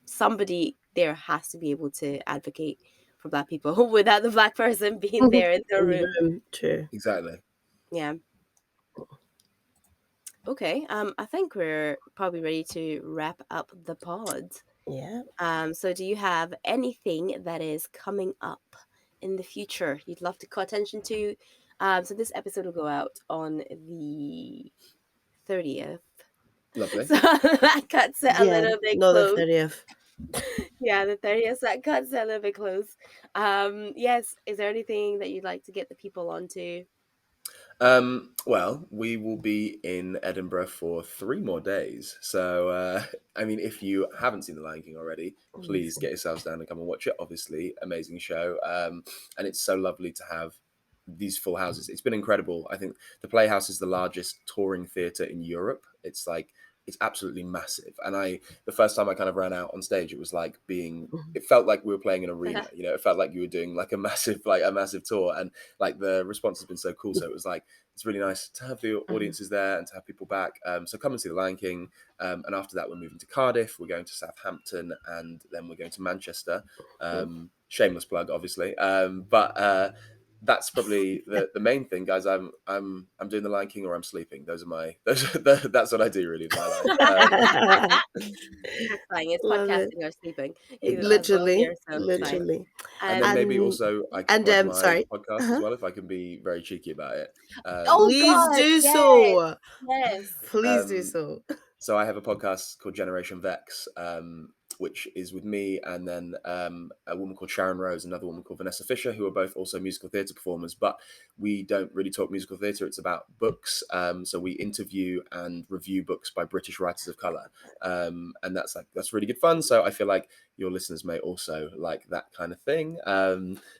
somebody there has to be able to advocate for black people without the black person being Mhm. there in the In the room. room. True. exactly. Yeah. Okay. I think we're probably ready to wrap up the pod. Yeah. So do you have anything that is coming up in the future you'd love to call attention to? So this episode will go out on the 30th. Lovely. So that cuts it a Yeah, little bit no, the close. 30th. Yeah, the 30th, that cuts it a little bit close. Yes, is there anything that you'd like to get the people onto? Well, we will be in Edinburgh for 3 more days. So, I mean, if you haven't seen The Lion King already, please Amazing. get yourselves down and come and watch it. Obviously, amazing show. And it's so lovely to have these full houses. It's been incredible. I think the Playhouse is the largest touring theatre in Europe. It's absolutely massive. And the first time I kind of ran out on stage, it was like Mhm. it felt like we were playing an arena. It felt like you were doing like a massive tour, and like the response has been so cool. So it was like it's really nice to have the Mhm. audiences there and to have people back. So come and see The Lion King. And after that, we're moving to Cardiff. We're going to Southampton, and then we're going to Manchester. Shameless plug, obviously. But that's probably the main thing, guys. I'm doing The Lion King or I'm sleeping. That's what I do really in my life. That's fine. It's Love it. podcasting or sleeping. You as both Literally, here, so it's fine. literally. And then And maybe And also I could plug my sorry. podcast as Uh-huh. well if I can be very cheeky about it. oh Please God, do yes, so. yes. Please do Um, so. so I have a podcast called Generation Vex, which is with me and then a woman called Sharon Rose, another woman called Vanessa Fisher, who are both also musical theatre performers. But we don't really talk musical theatre; it's about books. So we interview and review books by British writers of colour, and that's really good fun. So I feel like your listeners may also like that kind of thing.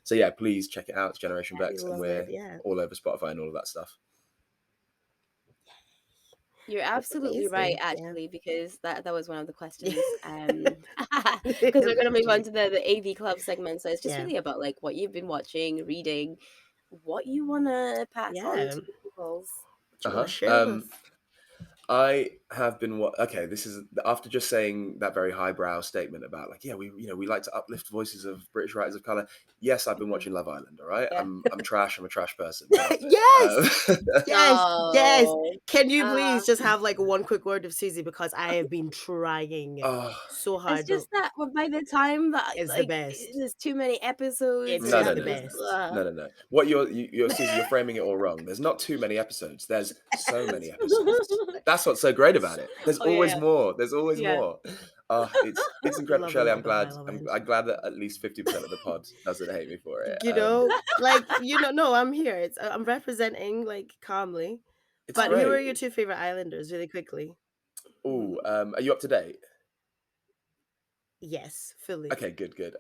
So yeah, please check it out. It's Generation I Vex, and love it. we're Yeah. all over Spotify and all of that stuff. You're That's absolutely right, amazing. Yeah. actually, because that was one of the Yeah. questions. Because we're gonna move on Literally. to the AV Club segment, so it's just Yeah. really about like what you've been watching, reading, what you wanna pass on Yeah. to the peoples. What you want to Uh-huh. share with? I have been okay. This is after just saying that very highbrow statement about like, yeah, we like to uplift voices of British writers of color. Yes, I've been Mhm. watching Love Island. All right, Yeah. I'm trash. I'm a trash person. Get off it. Yes. Yes. Yes. No. Can you Uh, please just have like one quick word of Susie because I have been trying oh so it's hard, but just that by the time that it's the like best. there's too many episodes It and no, is no, the no, it's no, just no, best. no, no, no. What you're Susie, you're framing it all wrong. There's not too many episodes. There's so many episodes. That's what's so great about it. There's oh yeah, always more. There's always yeah. more. It's incredible, Love a Shirley. little I'm bit of glad. I Love I'm Island. glad that at least 50% of the pod doesn't hate me for it. Like, no, I'm here. I'm representing like calmly. It's But who are great. your two favorite islanders, really quickly? Oh, are you up to date? Yes, fully. Okay, good, good.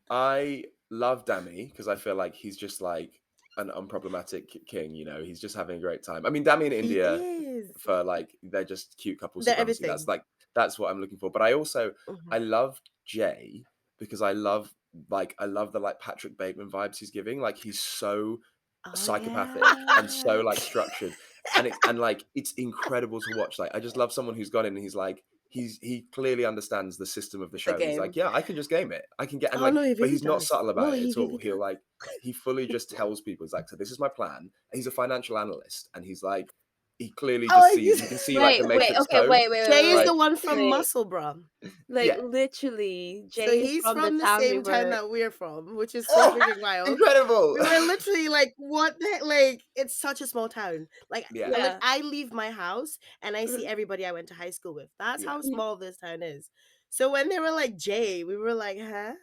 I love Dammy because I feel like he's just like an unproblematic king. He's just having a great time. I mean, Dammy and He India is. for like they're just cute couple They're supremacy. That's everything. like that's what I'm looking for. But I also Mhm. I love Jay because I love the like Patrick Bateman vibes he's giving. Like he's so Oh psychopathic and so yeah. like structured, and like it's incredible to watch. Like I just love someone who's gone in and he's like he clearly understands the system of the The show. He's like, game. yeah, I can just game it. I can get and Oh like, no, he but really he's not does. subtle No, about it he at all. really does. He fully just tells people, he's like, so this is my plan. He's a financial analyst, and he's like, he clearly just Oh, sees. You can see like Wait, the wait, Matrix okay, code. Jay is Like, the one from wait. Musselburgh. Like yeah, literally, So Jay is he's from the from the town we same town were. that we're from, which is so oh, freaking wild. incredible. We were literally like, what the heck? Like, it's such a small town. Like, Yeah, Yeah. I leave my house and I see Mhm. everybody I went to high school with. That's yeah. how small this town is. So when they were like Jay, we were like, huh?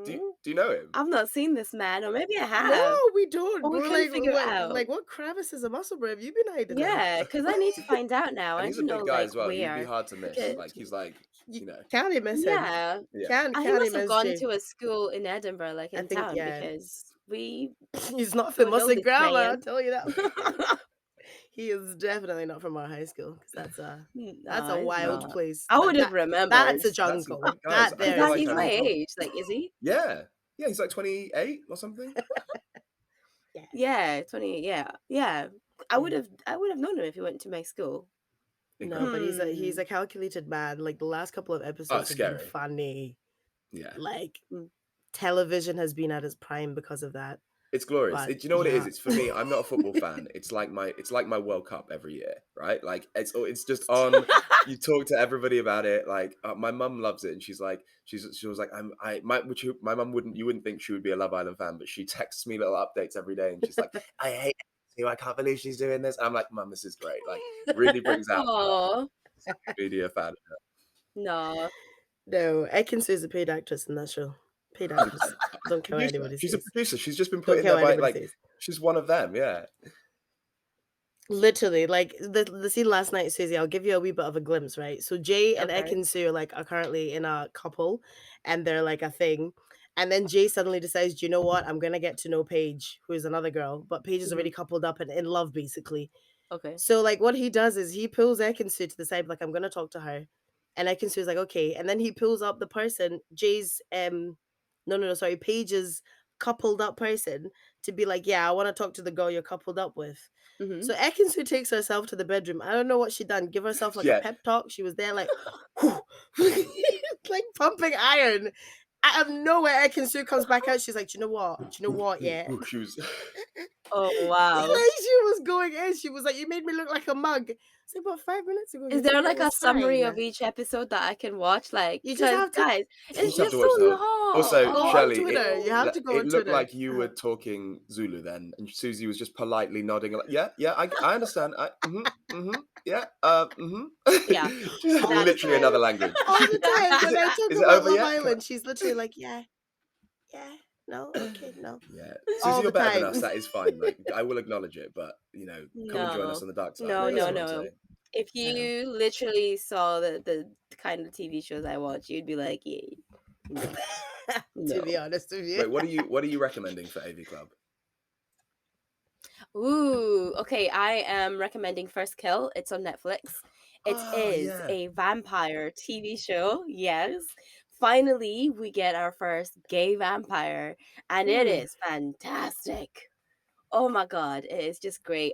Do Hmm? do you know him? I've not seen this man, or maybe I No, have, we but don't. we We're couldn't like, figure it out. what crevices of Musselburgh have you been hiding in? Yeah, because I need to find out now. I And need he's to a know big guy like as well. He would be where. hard to miss. Because Like he's like, You you know, can't miss him. yeah, yeah. he Can't must have miss gone Jay. to a school in Edinburgh, like I in think, town, yeah. because we He's not don't famous know in this grammar, I'll man. tell you that. He is definitely not from our high school because that's No, a it's wild not. place. I would have remembered. That's a That's jungle. guys. That I Is there feel is that a like he's my jungle. age? Like, is he? yeah, yeah. He's like 28 or something. Yeah. Yeah, 20. Yeah, yeah. I Yeah. would have. I would have known him if he went to my school. No, Incredible. but he's Hmm. a calculated man. Like the last couple of Oh, episodes it's have been scary. funny. Yeah. Like Mm. television has been at its prime because of that. It's glorious. But Do you know what it is? yeah. It's for me. I'm not a football fan. It's like my World Cup every year, right? Like it's just on. You talk to everybody about it. Like my mum loves it, and she was like my mum wouldn't think she would be a Love Island fan, but she texts me little updates every day, and she's like, I hate you. I can't believe she's doing this. And I'm like, Mum, this is great. Like really brings out. Aw. social media fan. No. No, Ekin-Su is a paid actress in that show. Paid actress. Don't care what Producer. anybody She's a says. producer. She's just been put Don't in care there what by anybody like says. she's one of them. Yeah. Literally, like the scene last night, Susie, I'll give you a wee bit of a glimpse, right? So Jay and Okay. Ekin-Su are currently in a couple and they're like a thing. And then Jay suddenly decides, do you know what? I'm gonna get to know Paige, who is another girl, but Paige is already Mhm. coupled up and in love, basically. Okay. So like what he does is he pulls Ekin-Su to the side, like, I'm gonna talk to her. And Ekin-Su is like, okay. And then he pulls up the person, Jay's no, sorry, Paige's coupled up person to be like, yeah, I want to talk to the girl you're coupled up with. Mhm. So Ekin-Su takes herself to the bedroom. I don't know what she done. Give herself like a Yeah. pep talk. She was there like, like pumping iron. Out of nowhere, Ekin-Su comes back out. She's like, do you know what? Do you know what? Yeah. Ooh, she was. Oh, wow. Like she was going in. She was like, you made me look like a mug. It's like, about 5 minutes ago, Is you said there it like a was summary of fine. each episode that I can watch? Like, You just cause have to guys, You it's just have to just so watch the whole. long. Also, go on Shelley, Twitter. You have to go it on looked Twitter. like you were talking Zulu then, and Susie was just politely nodding. Like, yeah, yeah, I understand. Yeah, Yeah, just All the literally another time. language. All the time. Is When it? I talk Is it about over Love yet? Can I? Island, she's literally like, yeah, yeah, no, okay, no. Yeah, Susie, All you're the better than time. us. That is fine. Like, I will acknowledge it, but come and join us No. on the dark side. No, No, you That's no, all I'm won't. no. saying. If No. you literally saw the kind of TV shows I watch, you'd be like, yeah, no, To be no. honest with you. Wait, what are you recommending for AV Club? Ooh, okay. I am recommending First Kill. It's on Netflix. It Oh is yeah. a vampire TV show. Yes. Finally, we get our first gay vampire, and it Hmm. is fantastic. Oh my god, it is just great.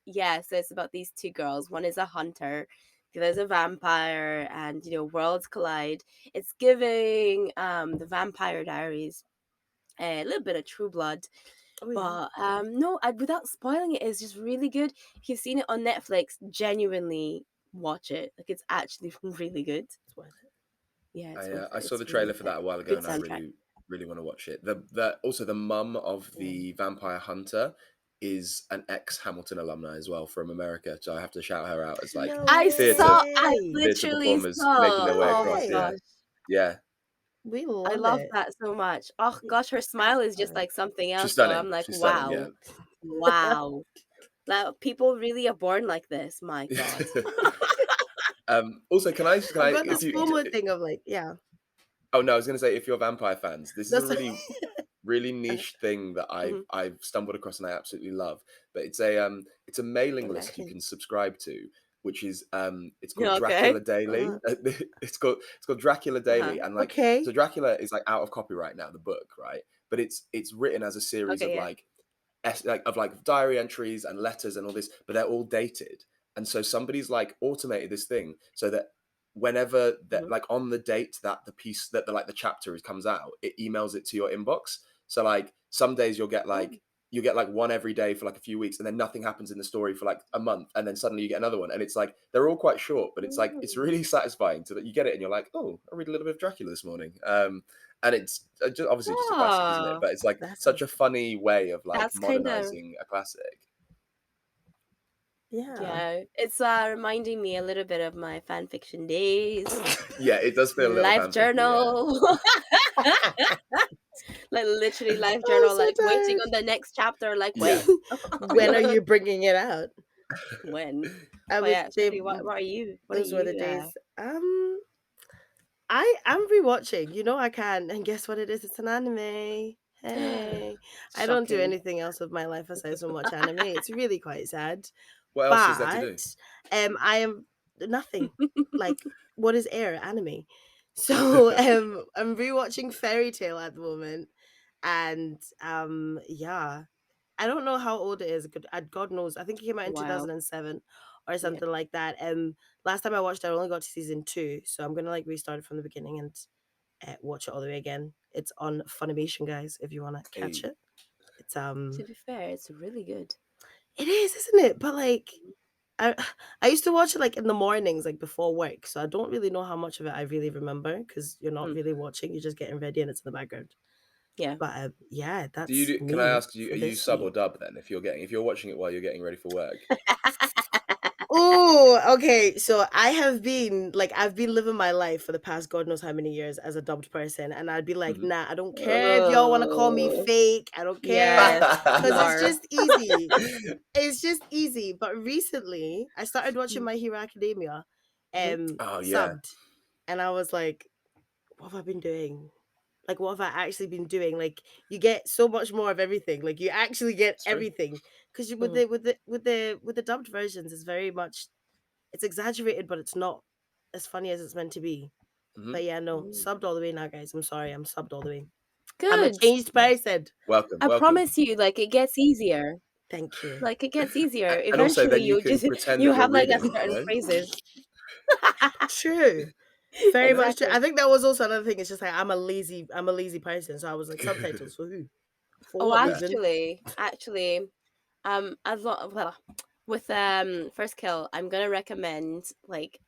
Yeah, so it's about these two girls. One is a hunter, the other's a vampire, and worlds collide. It's giving the Vampire Diaries a little bit of True Blood, Oh yeah. but no, without spoiling it, it's just really good. If you've seen it on Netflix, genuinely watch it. Like it's actually really good. It's worth it. Yeah, it's I worth I it. saw the It's trailer really for that a while ago, good and I soundtrack. really want to watch it. The also the mum of Yeah. the vampire hunter is an ex Hamilton alumni as well from America, so I have to shout her out as like No I way. theatre literally performers making saw. their No way Oh my across. way. Yeah, gosh. yeah, We I love love it. that so much. Oh We gosh, her smile is love just it. like something she's else though. stunning. I'm like, She's stunning. Yeah. wow. Wow. Like people really are born like this. My God. Also, can I've I got if this you FOMO thing of like, yeah. oh no, I was going to say if you're vampire fans, this is a That's really niche thing that Mhm. I've stumbled across and I absolutely love. But it's a mailing list you okay. can subscribe to, which is it's called Okay. Dracula Daily. Uh, It's called Dracula Uh-huh. Daily, and like so okay. Dracula is like out of copyright now, the book, right? But it's written as a series of Okay, yeah. like like diary entries and letters and all this, but they're all dated. And so somebody's like automated this thing so that whenever that Mhm. like on the date that the piece that the like the chapter is comes out, it emails it to your inbox. So like some days Oh. you get like one every day for like a few weeks, and then nothing happens in the story for like a month, and then suddenly you get another one, and it's like they're all quite short, but it's like it's Mm. really satisfying to that you get it and you're like, oh, I read a little bit of Dracula this morning. And it's obviously just a classic, isn't it? Oh, But it's like That's such a funny way of like that's kind of modernizing a classic. yeah. yeah. It's reminding me a little bit of my fan fiction days. Yeah, it does feel a little Life fanficky. Yeah, journal. Like literally life I'm journal, so like waiting tired. on the next chapter, like yeah, when? When are you bringing it out? When? I But would yeah, say Shelley, what are you? What are those were the you? days. I'm rewatching. You know I can, and guess what it is? It's an anime. Hey, I don't do Shocking. anything else with my life aside from watch anime. It's really quite sad. what else is there to do? But I am nothing. Like what is air anime? So I'm rewatching Fairy Tale at the moment, and yeah, I don't know how old it is. God knows. I think it came out in Wow. 2007 or Yeah. something like that. Last time I watched it, I only got to season 2, so I'm gonna like restart it from the beginning and watch it all the way again. It's on Funimation, guys. If you wanna catch Hey, it, it's To be fair, it's really good. it is, isn't it? But like, I I used to watch it like in the mornings, like before work. So I don't really know how much of it I really remember because you're not Mm, really watching. You're just getting ready and it's in the background. yeah. But yeah, do you that's do? Can I me ask you? for Are you this sub or week. dub then? If you're watching it while you're getting ready for work. Oh, okay. So I've been living my life for the past God knows how many years as a dubbed person, and I'd be like, Mhm. nah, I don't care if y'all want to call me Oh, fake. I don't care yes, you because it's are. just easy. It's just easy. But recently, I started watching My Hero Academia, Mhm. Oh yeah, subbed, and I was like, what have I been doing? Like, what have I actually been doing? Like, you get so much more of everything. Like, you actually get it's true. everything because with Mhm. the dubbed versions, it's very much it's exaggerated, but it's not as funny as it's meant to be. Hmm. But yeah, no, Mm. subbed all the way now, guys. I'm sorry, I'm subbed all the way. I'm a Good. changed Nice. person. Welcome, I welcome. promise you, like it gets easier. Thank you. Like it gets easier. And also, Eventually, then you you can just pretend you that you're have like a reading. You certain know. phrases. True. Very Yeah. much true. I Exactly. think that was also another thing. It's just like I'm a lazy person. So I was like, subtitles for who? For Oh, what Yeah. reason? actually, as well, with First Kill, I'm gonna recommend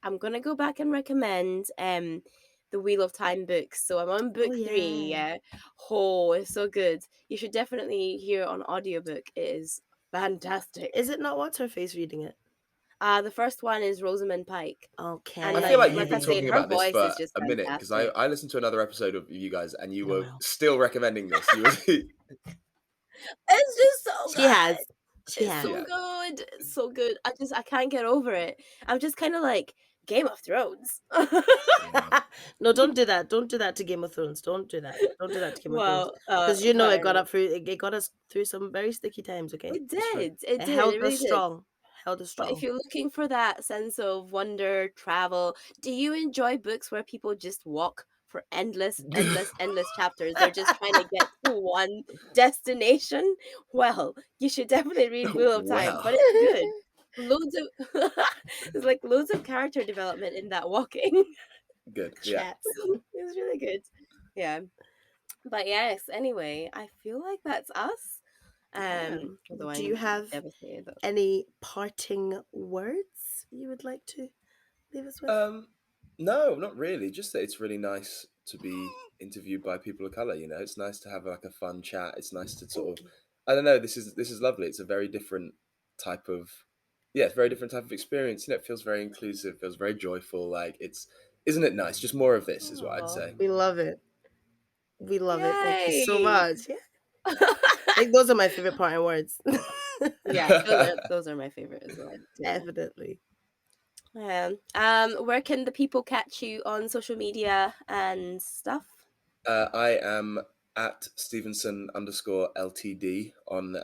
I'm gonna go back and recommend the Wheel of Time books. So I'm on Oh book 3. yeah. Yeah. Oh, it's so good. You should definitely hear it on audiobook. It is Is fantastic. it not what's her face reading it? The first one is Rosamund Pike. And I feel like you've like I been Okay. said, talking her about this voice is for just a minute because I, fantastic. I listened to another episode of you guys and you Been a were while. still recommending this. You were, It's just so She has. good. She It's has. so yeah, good. It's so good. I can't get over it. I'm just kind of like Game of Thrones. yeah. No, don't do that. Don't do that to Game of Thrones. Don't do that. Don't do that to Game of Thrones. Well, Because it fair got enough. up through it got us through some very sticky times, okay? It It's true. did. It It did. It held us really did. strong. Held us But if strong. you're looking for that sense of wonder, travel, do you enjoy books where people just walk for endless chapters? They're just trying to get to one destination. Well, you should definitely read Wheel of Time, but Wow. it's good. Loads of there's like loads of character development in that walking. Good. Yeah. Chats. It's really good. Yeah. But yes, anyway, I feel like that's us. Yeah. Although Do you I'm have devastated though. any parting words you would like to leave us with? Um, no, not really. Just that it's really nice to be interviewed by people of color. You know, it's nice to have like a fun chat. It's nice to Thank sort of, you. I don't know. This is lovely. It's a very different type of, yeah, it's a very different type of experience. You know, it feels very inclusive. Feels very joyful. Like isn't it nice? Just more of this is what I'd Aw. say. We love it. We love it. Thank you so Yay! much. Yeah. I think those are my favorite parting words. Yeah, those are my favorite as well. Too. Definitely. Where can the people catch you on social media and stuff? I am at Stephenson_LTD on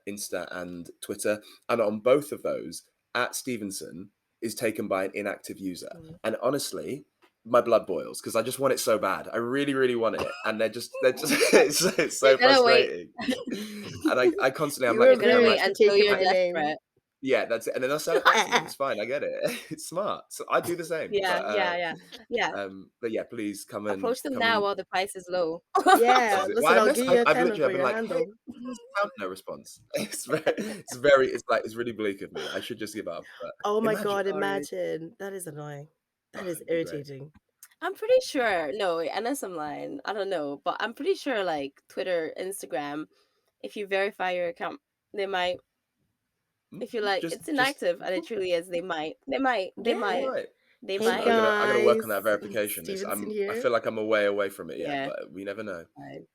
Insta and Twitter. And on both of those, at Stephenson is taken by an inactive user. Mm. And honestly, my blood boils because I just want it so bad. I really, really want it. And they're just it's You're so gonna wait. frustrating. And I constantly, I'm You like, were You're okay, gonna I'm wait rude like, for until taking you're my name. desperate. yeah, that's it. And then they'll sell it back to me. It's fine. I get it. It's smart. So I do the same. Yeah, yeah, yeah, yeah. But yeah, please Approach them come now and while the price is low. Yeah, visit. Well, listen, I'll give you a I've tenner literally for I've been your like, hey, handle. no response. It's really bleak of me. I should just give up. But Oh my imagine, god, Sorry. imagine. That is annoying. That is it'd be great. irritating. I'm pretty sure. No, wait, unless I'm lying. I don't know, but I'm pretty sure like Twitter, Instagram, if you verify your account, they might. If you like, it's Just inactive, and it truly is. They might. They might. They they Yeah. might. might. They Hey So might. I gotta work on guys, that verification. Stevenson I here. feel like I'm a way away from it yet, Yeah. but we never know. Fine.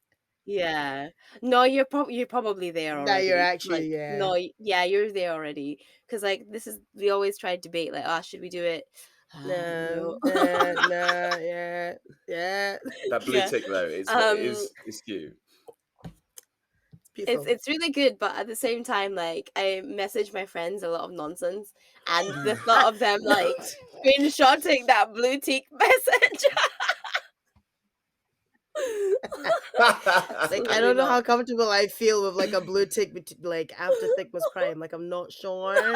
Yeah. No, you're probably there Now you're already. actually, Like, yeah. no, yeah, you're there already. Because like this is we always try to debate like, ah, should we do it? No, No. no, yeah, yeah. That blue Yeah. tick though, Um, it's cute. It's beautiful. it's really good, but at the same time, like I message my friends a lot of nonsense, and the thought of them like screenshotting that blue tick message. Like, I Absolutely don't know how not. comfortable I feel with like a blue tick, like after Thickmas Prime. Like, I'm not sure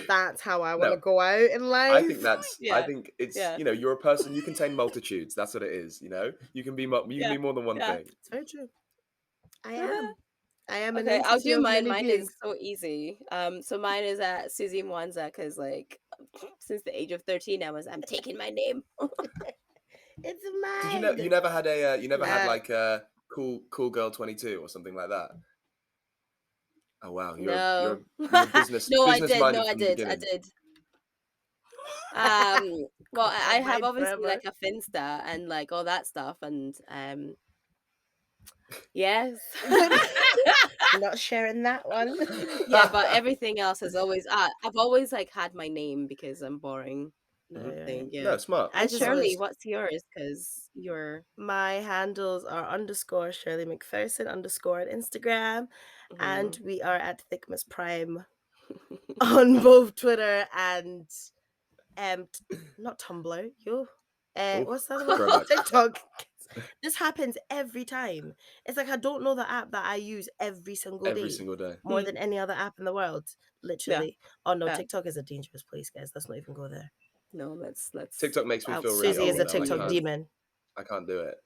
that's how I want No, to go out in life. I Yeah. think it's, Yeah. you're a person, you contain multitudes. That's what it is, You can be you can Yeah. be more than one Yeah. thing. It's very true. I Yeah. am. I am an Okay, I'll entity do of mine. many Mine is beings. so easy. So mine is at Susie Mwanza because like since the age of 13, I'm taking my name. It's Did you know mad. you never had Nah, like a cool girl 22 or something like that? Oh wow, No. you're business No, I business did. No, minded I from the did. I beginning. did. Well, I have Mine obviously forever. like a Finsta and like all that stuff, and yes. Not sharing that one. Yeah, but everything else has always I've always like had my name because I'm boring. No, Mhm. I you're right. think, yeah. No, smart. I And just Smart. Shirley, was what's yours? Because you're my handles are underscore Shirley McPherson underscore on Instagram, and mhm. we are at Thickmas Prime on both Twitter and not Tumblr. Yo, Oh, what's the other one? throwback. TikTok. This happens every time. It's like I don't know the app that I use every single Every day single day. more than any other app in the world. Yeah, Literally. Oh no, yeah. TikTok is a dangerous place, guys. Let's not even go there. No, let's TikTok makes me feel really Susie is old a absolutely now. TikTok leave it. demon. I can't do it.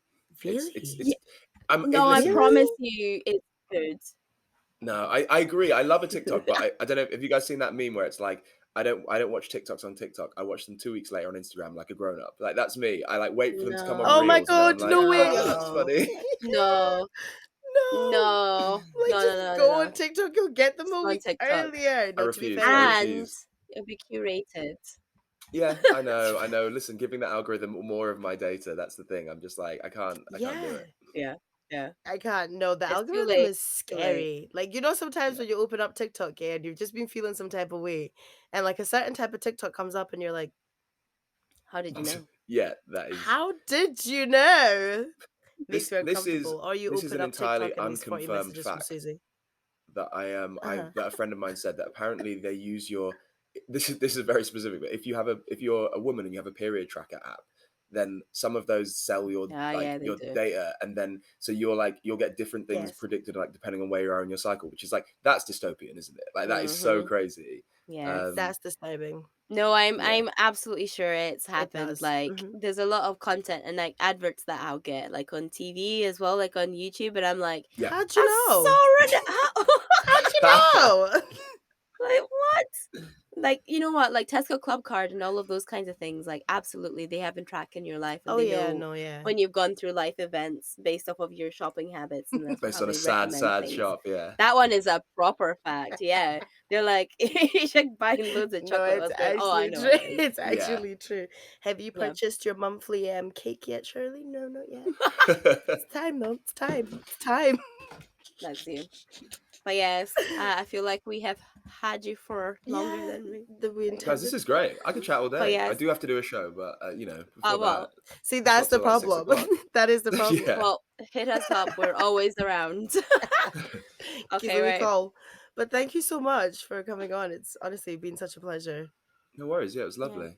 Really? Yeah, no, I listen. promise Really? you it's good. No, I agree. I love a TikTok, but I don't know. Have you guys seen that meme where it's like I don't watch TikToks on TikTok. I watch them 2 weeks later on Instagram like a grown up. Like that's me. I like wait for them to come on Oh my No, reels, and then I'm god, like, no oh, way. that's no, funny. no, No. no, Like no, no, just no, no, go on no. TikTok, you'll get them It's a on week TikTok. earlier. I No, to be refuse. fair, I yeah. And refuse. it'll be curated. Yeah, I know. I know. Listen, giving that algorithm more of my data. That's the thing. I'm just like, I can't. I can't do Yeah. it. Yeah, yeah. I can't. No, the It's too algorithm late. is Too late. scary. Like, sometimes Yeah. when you open up TikTok, yeah, and you've just been feeling some type of way, and like a certain type of TikTok comes up, and you're like, How did you know? Yeah, that is. how did you know? Makes This me this is uncomfortable. Or you this is open an up entirely TikTok and these 40 unconfirmed messages from fact Susie. that I Uh-huh. that a friend of mine said that apparently they use your this is very specific, but if you're a woman and you have a period tracker app, then some of those sell your Ah, like yeah, they your do. data, and then so you'll get different things Yes. predicted like depending on where you are in your cycle, which is like that's dystopian, isn't it? Like that is so Mm-hmm. crazy. Yes. Um, That's disturbing. No, yeah, I'm absolutely sure it's It happened. does. Like Hmm. there's a lot of content and like adverts that I'll get like on TV as well, like on YouTube, and I'm like, yeah. How'd you that's so know? How'd you know? like what? Like, you know what? Like Tesco Club Card and all of those kinds of things, like absolutely they have been tracking your life and Oh, they yeah, know no, yeah. when you've gone through life events based off of your shopping habits, and that's Based how on a they sad, recommend sad things. shop. Yeah. That one is a proper fact. Yeah. They're like you should buy loads of No, chocolate. I it's was going, oh, I actually know true. what it is. It's Yeah. actually true. Have you Yeah. purchased your monthly cake yet, Shirley? No, not yet. It's time though. It's time. It's time. That's you. But yes, I feel like we have had you for longer Yeah, than we the we Guys, this intended. is great. I could chat all but day. I yes. do have to do a show, but before that, Well, See, it's that's not the till like six problem. o'clock. That is the problem. Yeah. well, hit us up. We're always around. Give Okay, a right. call. But thank you so much for coming on. It's honestly been such a pleasure. No worries. Yeah, it was Yeah. lovely.